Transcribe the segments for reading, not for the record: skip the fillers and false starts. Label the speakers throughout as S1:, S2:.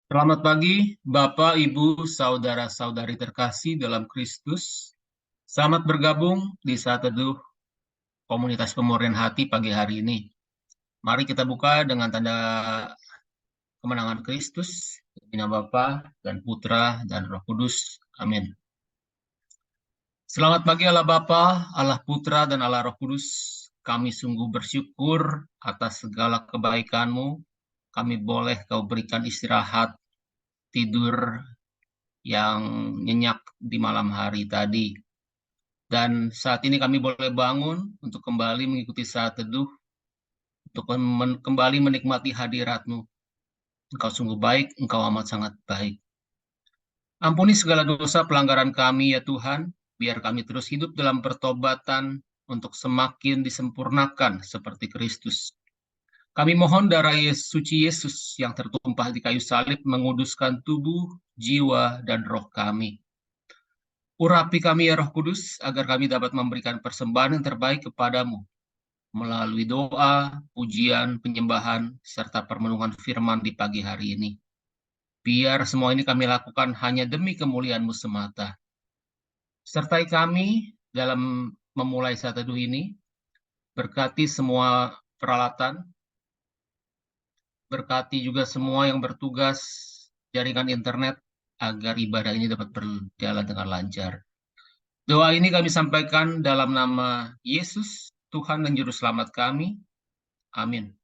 S1: Selamat pagi, Bapak, Ibu, saudara-saudari terkasih dalam Kristus. Selamat bergabung di saat teduh komunitas pemurian hati pagi hari ini. Mari kita buka dengan tanda kemenangan Kristus, di nama Bapa dan Putra dan Roh Kudus. Amin. Selamat pagi Allah Bapa, Allah Putra dan Allah Roh Kudus. Kami sungguh bersyukur atas segala kebaikan-Mu. Kami boleh Kau berikan istirahat, tidur yang nyenyak di malam hari tadi. Dan saat ini kami boleh bangun untuk kembali mengikuti saat teduh, untuk kembali menikmati hadirat-Mu. Engkau sungguh baik, Engkau amat sangat baik. Ampuni segala dosa pelanggaran kami ya Tuhan, biar kami terus hidup dalam pertobatan untuk semakin disempurnakan seperti Kristus. Kami mohon darah suci Yesus yang tertumpah di kayu salib menguduskan tubuh, jiwa, dan roh kami. Urapi kami ya Roh Kudus, agar kami dapat memberikan persembahan yang terbaik kepadamu, melalui doa, pujian, penyembahan, serta permenungan firman di pagi hari ini. Biar semua ini kami lakukan hanya demi kemuliaan-Mu semata. Sertai kami dalam memulai saat teduh ini, berkati semua peralatan, berkati juga semua yang bertugas jaringan internet, agar ibadah ini dapat berjalan dengan lancar. Doa ini kami sampaikan dalam nama Yesus, Tuhan dan Juru Selamat kami. Amin.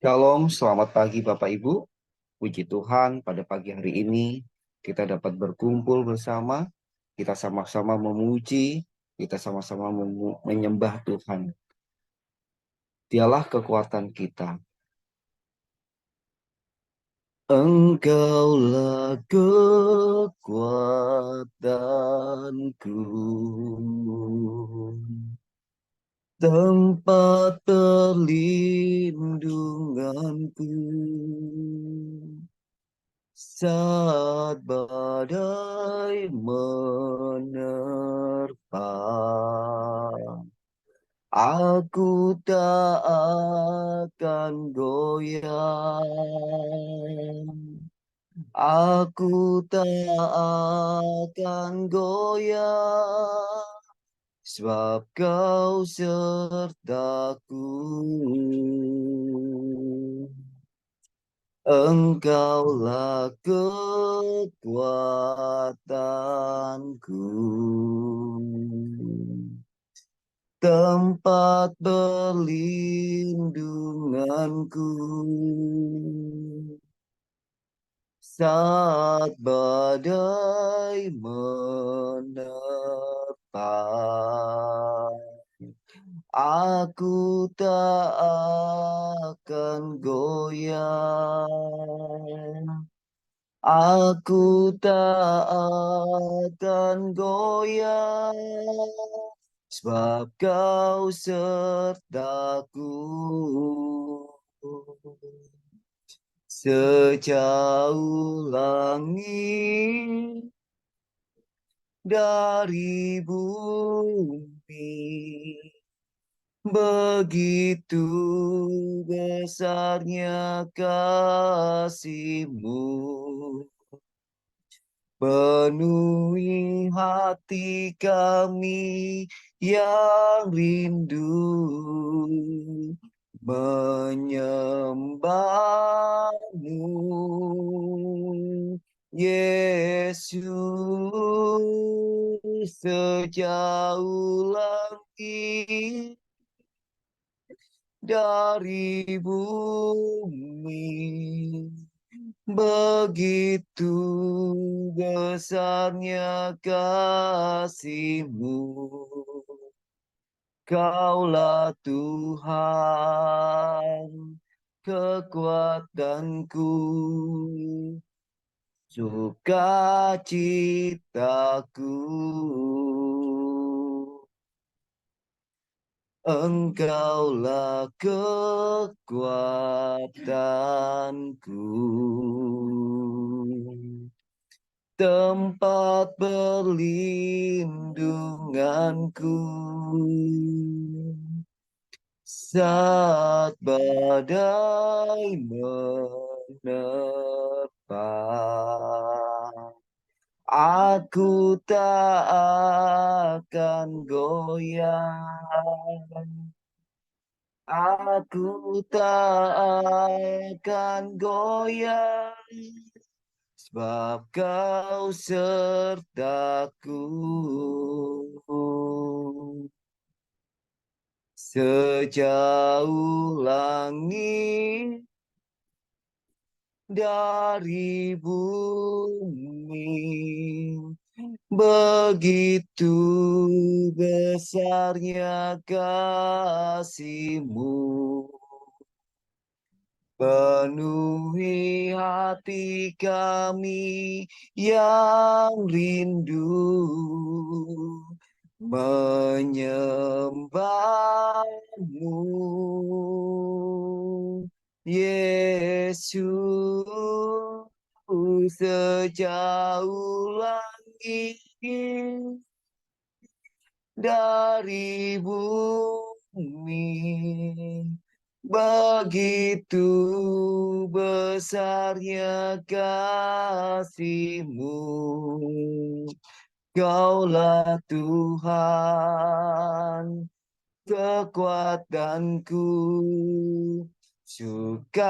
S2: Shalom, selamat pagi Bapak Ibu. Puji Tuhan, pada pagi hari ini kita dapat berkumpul bersama, kita sama-sama memuji, kita sama-sama menyembah Tuhan. Dialah kekuatan kita. Engkaulah kekuatanku, tempat perlindunganku. Saat badai menerpa, aku tak akan goyah. Aku tak akan goyah, sebab Kau sertaku. Engkaulah kekuatanku, tempat perlindunganku. Saat badai menerpa, aku tak akan goyah. Aku tak akan goyah, sebab Kau sertaku. Sejauh langit dari bumi, begitu besarnya kasih-Mu, penuhi hati kami yang rindu menyembah-Mu. Yesus, sejauh langit dari bumi, begitu besarnya kasih-Mu. Kaulah Tuhan, kekuatanku, sukacitaku. Engkaulah kekuatanku, tempat perlindunganku. saat badai menerpa. Aku tak akan goyah. Aku tak akan goyah. Sebab kau sertaku. Sejauh langit dari bumi, begitu besarnya kasih-Mu. Penuhi hati kami yang rindu menyembah-Mu, Yesus. Sejauh langit dari bumi, begitu besarnya kasih-Mu. Kaulah Tuhan, kekuatanku, sukacitaku.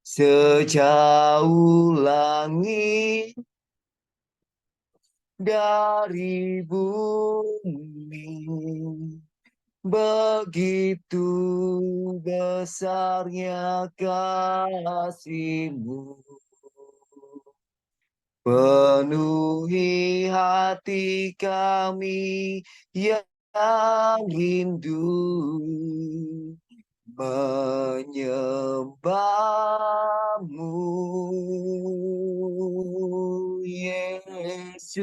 S2: Sejauh langit dari bumi, begitu besarnya kasih-Mu. Penuhi hati kami yang rindu menyembah-Mu, Yesus.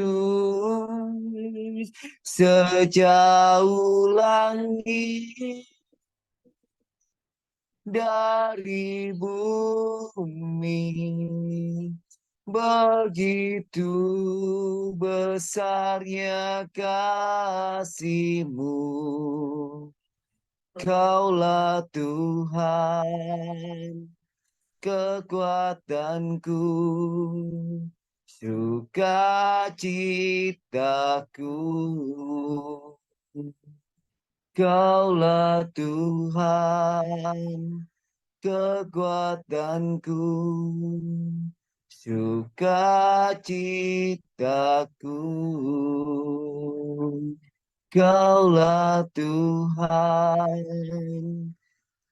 S2: Sejauh langit dari bumi, begitu besarnya kasih-Mu. Kaulah Tuhan, kekuatanku, sukacitaku. Kaulah Tuhan, kekuatanku, sukacitaku. Kaulah Tuhan,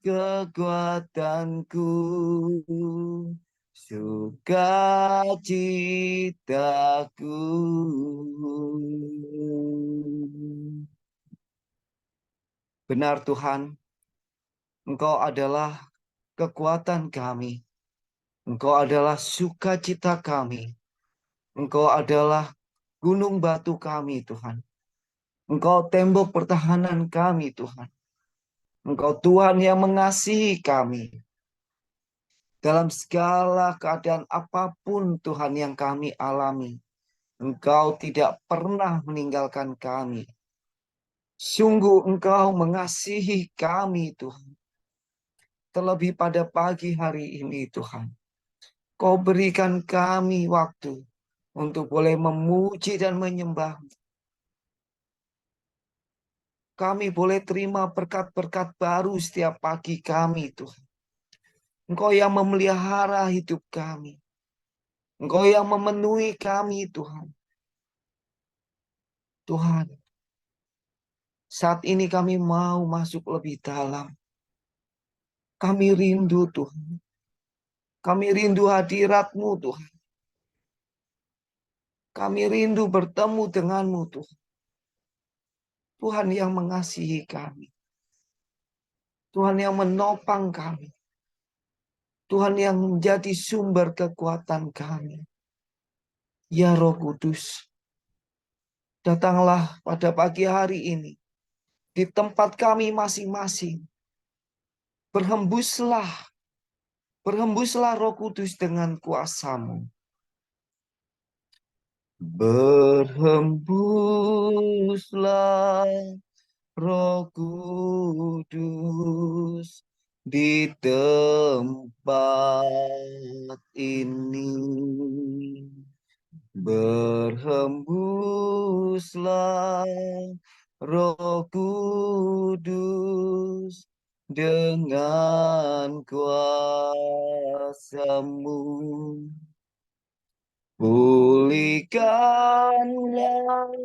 S2: kekuatanku, sukacitaku. Benar Tuhan, Engkau adalah kekuatan kami. Engkau adalah sukacita kami. Engkau adalah gunung batu kami, Tuhan. Engkau tembok pertahanan kami, Tuhan. Engkau Tuhan yang mengasihi kami. Dalam segala keadaan apapun, Tuhan, yang kami alami, Engkau tidak pernah meninggalkan kami. Sungguh Engkau mengasihi kami, Tuhan. Terlebih pada pagi hari ini, Tuhan. Kau berikan kami waktu untuk boleh memuji dan menyembah. Kami boleh terima berkat-berkat baru setiap pagi kami, Tuhan. Engkau yang memelihara hidup kami. Engkau yang memenuhi kami, Tuhan. Tuhan, saat ini kami mau masuk lebih dalam. Kami rindu, Tuhan. Kami rindu hadirat-Mu, Tuhan. Kami rindu bertemu dengan-Mu, Tuhan. Tuhan yang mengasihi kami. Tuhan yang menopang kami. Tuhan yang menjadi sumber kekuatan kami. Ya Roh Kudus, datanglah pada pagi hari ini di tempat kami masing-masing. Berhembuslah Roh Kudus dengan kuasa-Mu. Berhembuslah Roh Kudus di tempat ini. Berhembuslah Roh Kudus dengan kuasa-Mu. Pulihkanlah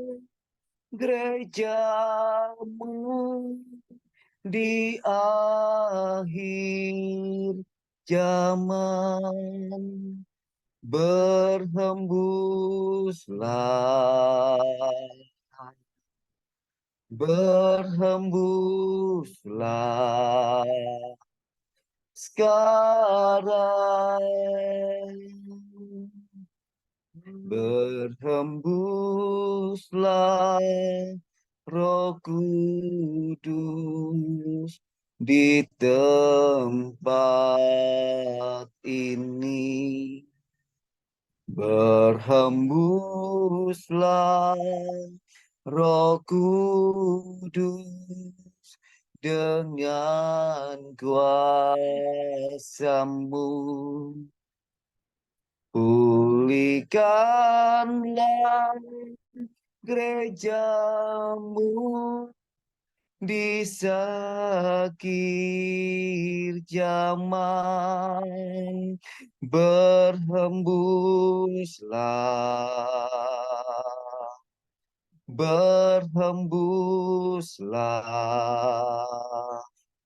S2: gereja-Mu di akhir zaman. Berhembuslah, berhembuslah sekarang. Berhembuslah Roh Kudus di tempat ini. Berhembuslah Roh Kudus dengan kuasa-Mu. Pulihkanlah gereja-Mu di akhir zaman. Berhembuslah, berhembuslah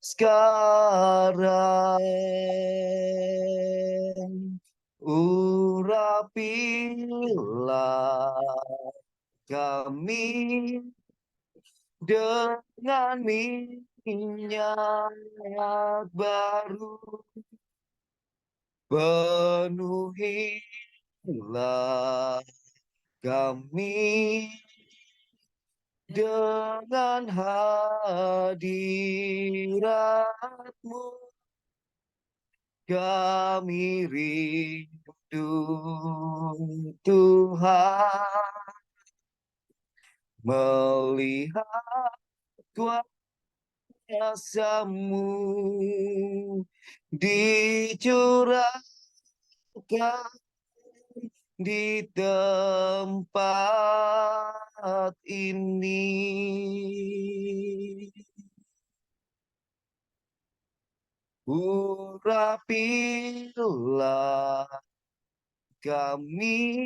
S2: sekarang. Urapilah kami dengan minyak baru, penuhilah kami dengan hadirat-Mu. Kami rindu Tuhan melihat kuasa-Mu dicurahkan di tempat ini. Urapilah kami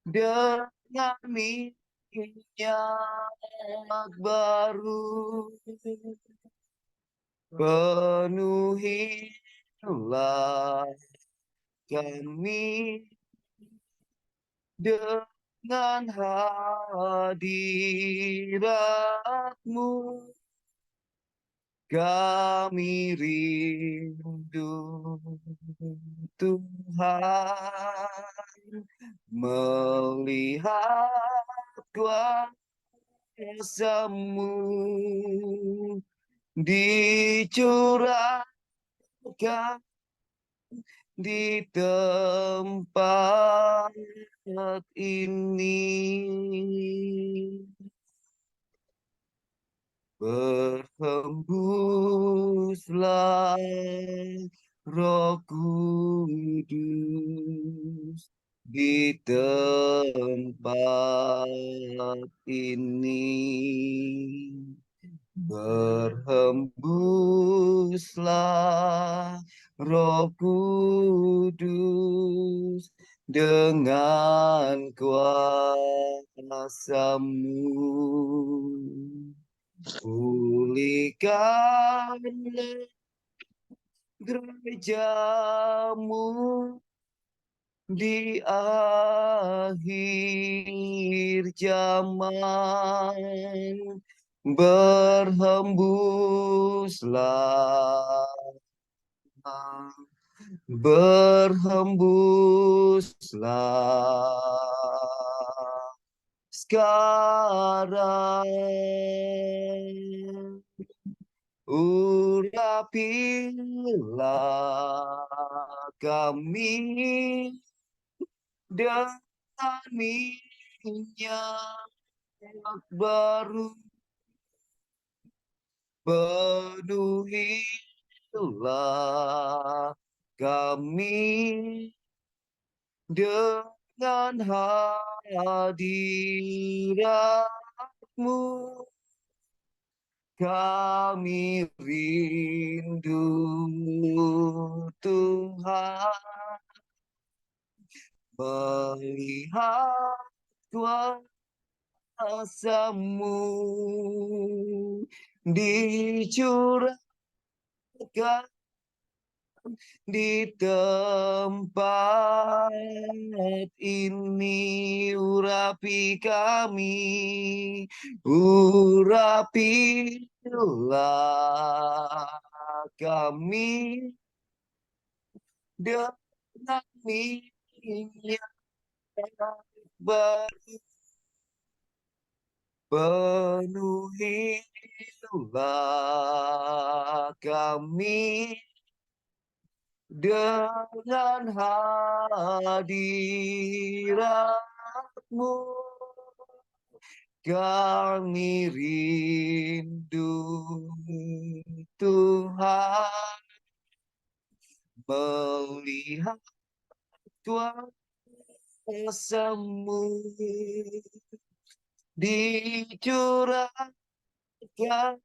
S2: dengan minyak baru, penuhilah kami dengan hadirat-Mu. Kami rindu Tuhan melihat kuasa-Mu dicurahkan di tempat ini. Berhembuslah Roh Kudus di tempat ini. Berhembuslah Roh Kudus dengan kuasa-Mu. Pulihkanlah gereja-Mu di akhir zaman. Berhembuslah, berhembuslah sekarang. Urapilah kami dengan minyak baru, penuhilah kami dengan hadirat-Mu. Kami rindu Tuhan, melihat kuasa-Mu dicurahkan di tempat ini. Urapi kami, urapilah kami dengan minyak baru, penuhilah kami dengan hadirat-Mu. Kami rindu Tuhan, melihat kuasa-Mu dicurahkan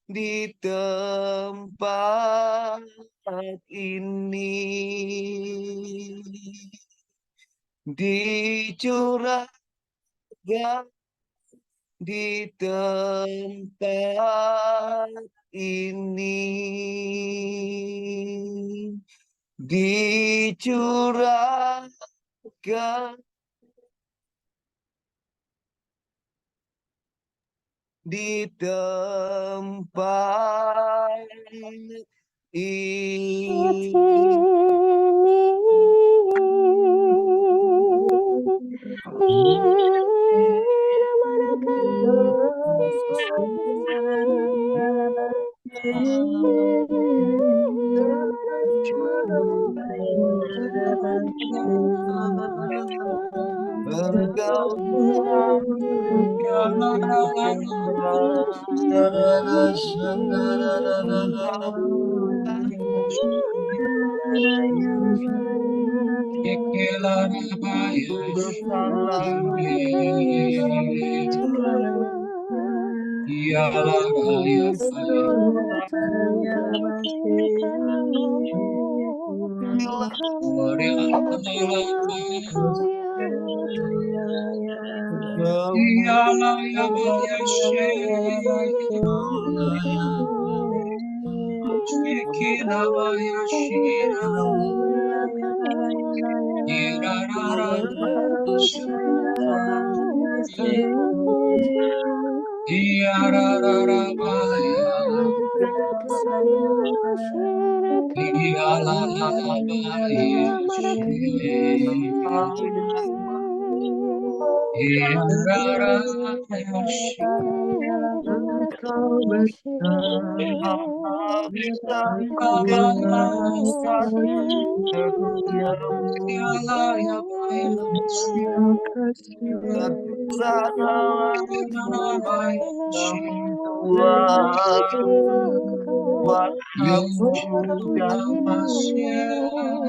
S2: di tempat ini, dicurahkan di tempat ini, dicurahkan di tempat ini.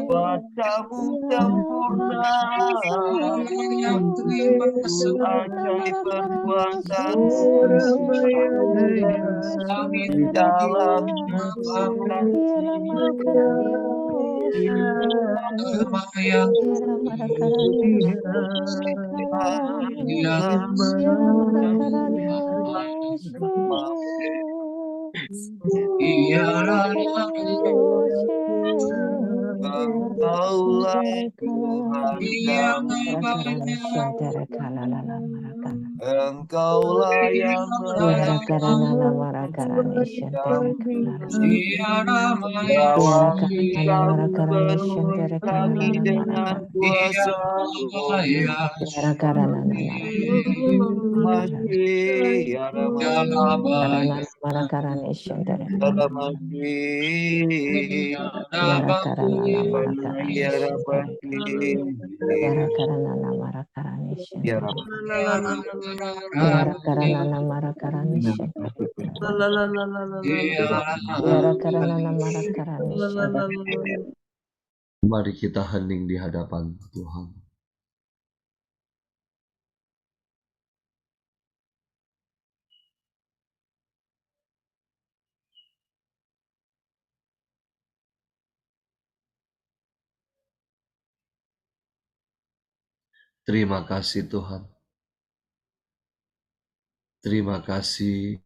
S2: Kuasa-Mu sempurna, ajaib perbuatan-Mu dalam hidup Engkaulah Tuhan kami. Engkaulah yang
S3: Yara karana
S2: menentukan
S3: namara karane shantere kanara. Yara
S2: Bawamu
S3: karana namara
S2: kamu
S3: karane
S2: penuhi
S3: shantere
S2: kami
S3: kanara namara
S2: dengan
S3: karane.
S2: kuasa rohmu.
S3: Yara karana namara karane.
S2: Masih ada
S3: Karana
S2: masih
S3: namara karane shantere
S2: ada
S3: kanara.
S2: masih
S3: Yara karana namara
S2: penuhi
S3: karane
S2: ada
S3: shantere kanara. Yara
S2: masih
S3: karana namara karane
S2: ada
S3: shantere kanara. Yara karana namara karane shantere kanara. Yara karana namara karane shantere.
S4: Mari kita hening di hadapan Tuhan. Terima kasih Tuhan. Terima kasih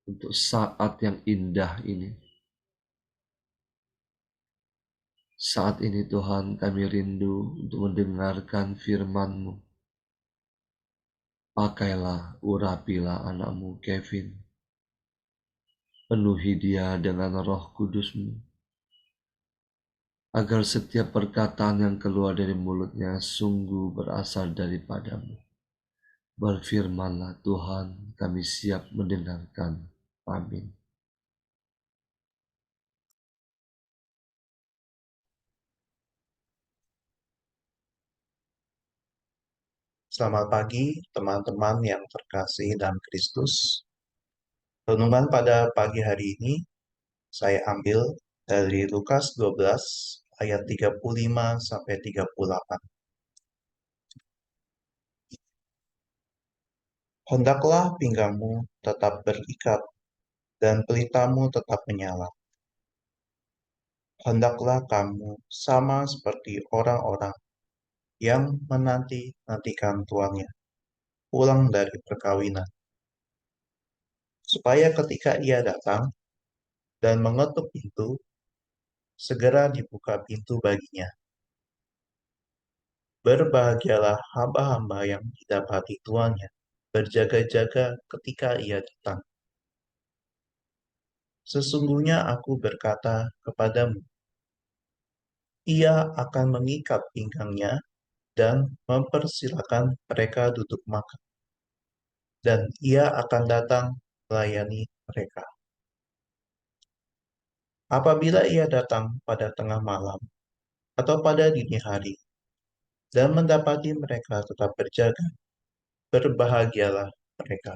S4: untuk saat yang indah ini. Saat ini Tuhan kami rindu untuk mendengarkan firman-Mu. Pakailah, urapilah anakmu Kevin. Penuhi dia dengan roh kudus-Mu. Agar setiap perkataan yang keluar dari mulutnya sungguh berasal daripada-Mu. Berfirmanlah Tuhan, kami siap mendengarkan. Amin.
S5: Selamat pagi teman-teman yang terkasih dalam Kristus. Renungan pada pagi hari ini saya ambil dari Lukas 12 ayat 35 sampai 38. Hendaklah pinggangmu tetap berikat dan pelitamu tetap menyala. Hendaklah kamu sama seperti orang-orang yang menanti-nantikan tuannya pulang dari perkawinan, supaya ketika ia datang dan mengetuk pintu, segera dibuka pintu baginya. Berbahagialah hamba-hamba yang didapati tuannya berjaga-jaga ketika ia datang. Sesungguhnya aku berkata kepadamu, ia akan mengikat pinggangnya dan mempersilakan mereka duduk makan, dan ia akan datang melayani mereka. Apabila ia datang pada tengah malam atau pada dini hari dan mendapati mereka tetap berjaga, berbahagialah mereka.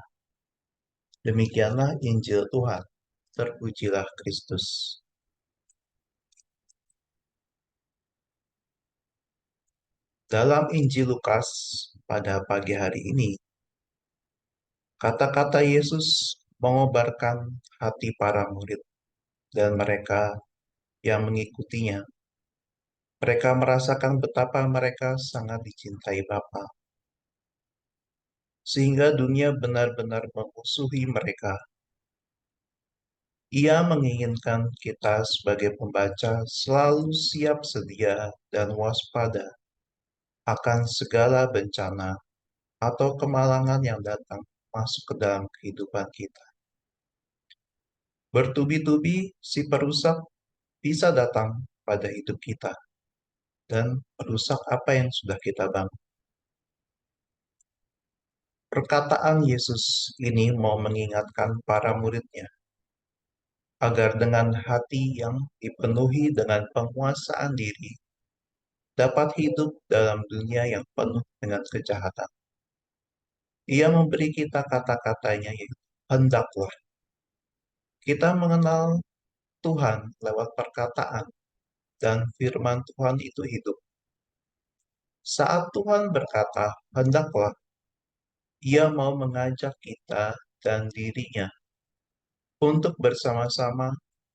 S5: Demikianlah Injil Tuhan. Terpujilah Kristus. Dalam Injil Lukas pada pagi hari ini, kata-kata Yesus mengobarkan hati para murid dan mereka yang mengikutinya. Mereka merasakan betapa mereka sangat dicintai Bapa, sehingga dunia benar-benar memusuhi mereka. Ia menginginkan kita sebagai pembaca selalu siap sedia dan waspada akan segala bencana atau kemalangan yang datang masuk ke dalam kehidupan kita. Bertubi-tubi si perusak bisa datang pada hidup kita dan merusak apa yang sudah kita bangun. Perkataan Yesus ini mau mengingatkan para muridnya agar dengan hati yang dipenuhi dengan penguasaan diri dapat hidup dalam dunia yang penuh dengan kejahatan. Ia memberi kita kata-katanya yaitu hendaklah. Kita mengenal Tuhan lewat perkataan dan firman Tuhan itu hidup. Saat Tuhan berkata, hendaklah, ia mau mengajak kita dan dirinya untuk bersama-sama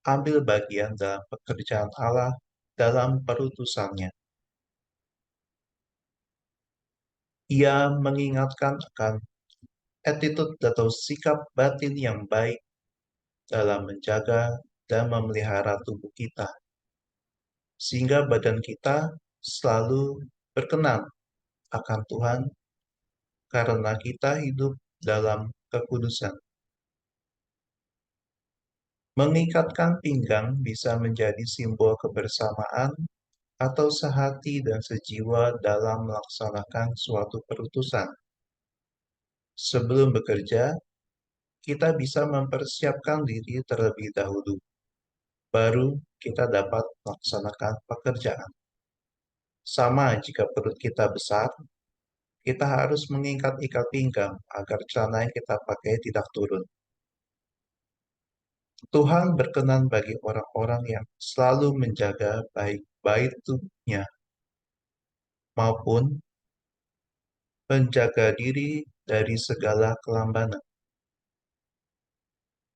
S5: ambil bagian dalam pekerjaan Allah dalam perutusannya. Ia mengingatkan akan attitude atau sikap batin yang baik dalam menjaga dan memelihara tubuh kita, sehingga badan kita selalu berkenan akan Tuhan karena kita hidup dalam kekudusan. Mengikatkan pinggang bisa menjadi simbol kebersamaan atau sehati dan sejiwa dalam melaksanakan suatu perutusan. Sebelum bekerja, kita bisa mempersiapkan diri terlebih dahulu. Baru kita dapat melaksanakan pekerjaan. Sama jika perut kita besar, kita harus mengikat-ikat pinggang agar celana yang kita pakai tidak turun. Tuhan berkenan bagi orang-orang yang selalu menjaga baik-baik tubuhnya maupun menjaga diri dari segala kelambanan.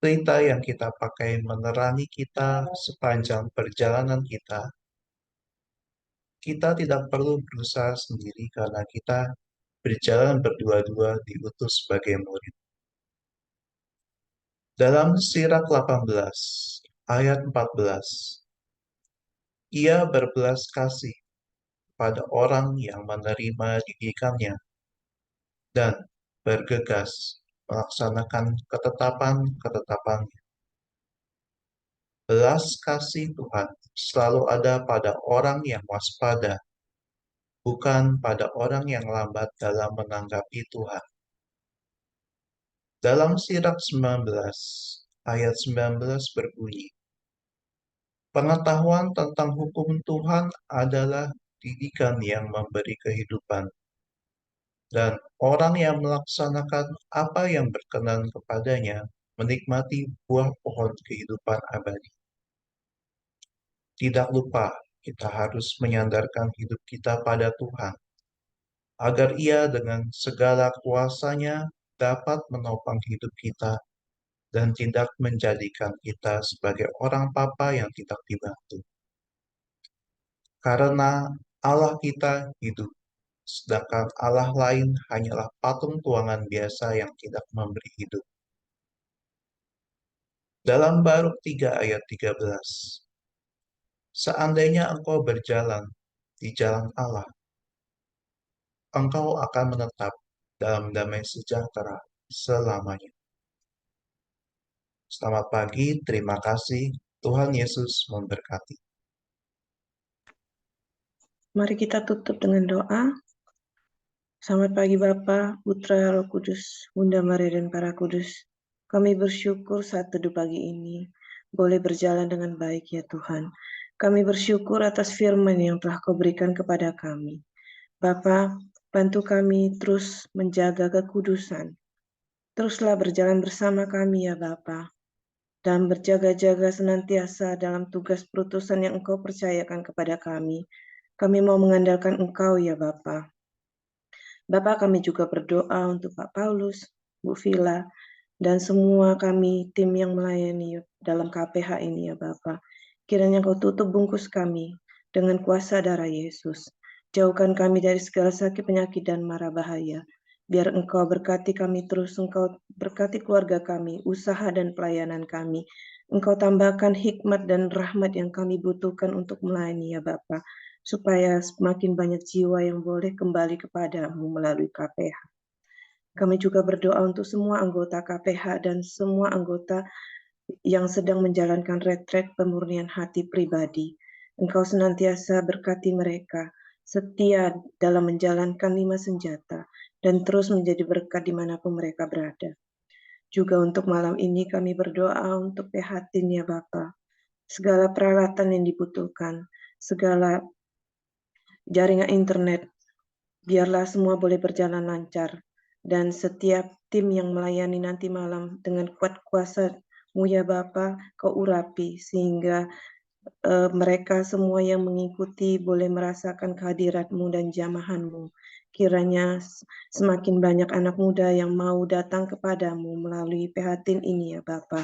S5: Pelita yang kita pakai menerangi kita sepanjang perjalanan kita. Kita tidak perlu berusaha sendiri karena kita berjalan berdua-dua diutus sebagai murid. Dalam Sirak 18 ayat 14, ia berbelas kasih pada orang yang menerima didikannya dan bergegas melaksanakan ketetapan-ketetapannya. Belas kasih Tuhan selalu ada pada orang yang waspada, bukan pada orang yang lambat dalam menanggapi Tuhan. Dalam Sirak 19 ayat 19 berbunyi, pengetahuan tentang hukum Tuhan adalah didikan yang memberi kehidupan, dan orang yang melaksanakan apa yang berkenan kepadanya menikmati buah pohon kehidupan abadi. Tidak lupa, kita harus menyandarkan hidup kita pada Tuhan, agar Ia dengan segala kuasa-Nya dapat menopang hidup kita dan tidak menjadikan kita sebagai orang papa yang tidak dibantu. Karena Allah kita hidup, sedangkan Allah lain hanyalah patung tuangan biasa yang tidak memberi hidup. Dalam Baruk 3 ayat 13, seandainya engkau berjalan di jalan Allah, engkau akan menetap dalam damai sejahtera selamanya. Selamat pagi, terima kasih. Tuhan Yesus memberkati.
S3: Mari kita tutup dengan doa. Selamat pagi Bapa, Putra, Roh Kudus, Bunda Maria dan para kudus. Kami bersyukur saat teduh pagi ini boleh berjalan dengan baik ya Tuhan. Kami bersyukur atas firman yang telah Kau berikan kepada kami. Bapa, bantu kami terus menjaga kekudusan. Teruslah berjalan bersama kami ya Bapa. Dan berjaga-jaga senantiasa dalam tugas perutusan yang Engkau percayakan kepada kami. Kami mau mengandalkan Engkau ya Bapa. Bapa, kami juga berdoa untuk Pak Paulus, Bu Vila, dan semua kami tim yang melayani dalam KPH ini ya Bapa. Kiranya Kau tutup bungkus kami dengan kuasa darah Yesus. Jauhkan kami dari segala sakit, penyakit, dan mara bahaya. Biar Engkau berkati kami terus, Engkau berkati keluarga kami, usaha dan pelayanan kami. Engkau tambahkan hikmat dan rahmat yang kami butuhkan untuk melayani ya Bapa, supaya semakin banyak jiwa yang boleh kembali kepadamu melalui KPH. Kami juga berdoa untuk semua anggota KPH dan semua anggota yang sedang menjalankan retret pemurnian hati pribadi. Engkau senantiasa berkati mereka, setia dalam menjalankan 5 senjata, dan terus menjadi berkat dimanapun mereka berada. Juga untuk malam ini kami berdoa untuk PH-TIN ya Bapa. Segala peralatan yang dibutuhkan, segala jaringan internet, biarlah semua boleh berjalan lancar. Dan setiap tim yang melayani nanti malam dengan kuat kuasa-Mu ya Bapa, Kau urapi sehingga mereka semua yang mengikuti boleh merasakan kehadirat-Mu dan jamahan-Mu. Kiranya semakin banyak anak muda yang mau datang kepadamu melalui PH-TIN ini ya Bapa.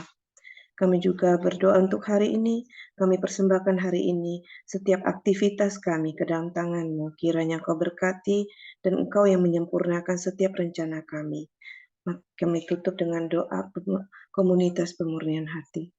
S3: Kami juga berdoa untuk hari ini, kami persembahkan hari ini, setiap aktivitas kami ke dalam tangan-Mu. Kiranya Kau berkati, dan Engkau yang menyempurnakan setiap rencana kami. Kami tutup dengan doa komunitas pemurnian hati.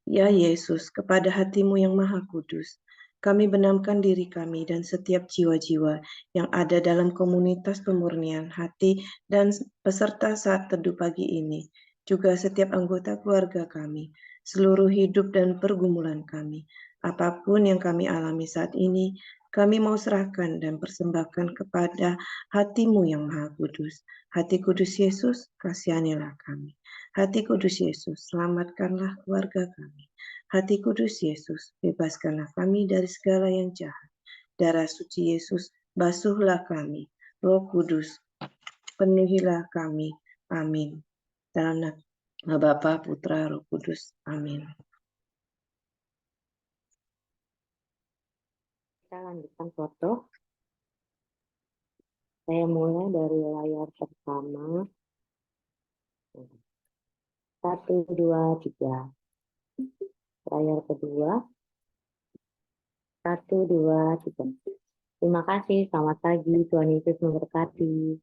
S3: Ya Yesus, kepada hati-Mu yang maha kudus, Kami benamkan diri kami dan setiap jiwa-jiwa yang ada dalam komunitas pemurnian hati dan peserta saat teduh pagi ini, juga setiap anggota keluarga kami, seluruh hidup dan pergumulan kami. Apapun yang kami alami saat ini, kami mau serahkan dan persembahkan kepada hati-Mu yang Maha Kudus. Hati Kudus Yesus, kasihanilah kami. Hati Kudus Yesus, selamatkanlah keluarga kami. Hati Kudus Yesus, bebaskanlah kami dari segala yang jahat. Darah suci Yesus, basuhlah kami. Roh Kudus, penuhilah kami. Amin. Dalam nama Bapa, Putra, Roh Kudus. Amin.
S6: Kita lanjutkan foto. Saya mulai dari layar pertama. 1, 2, 3. Layar kedua. 1, 2, 3. Terima kasih. Selamat pagi. Tuhan Yesus memberkati.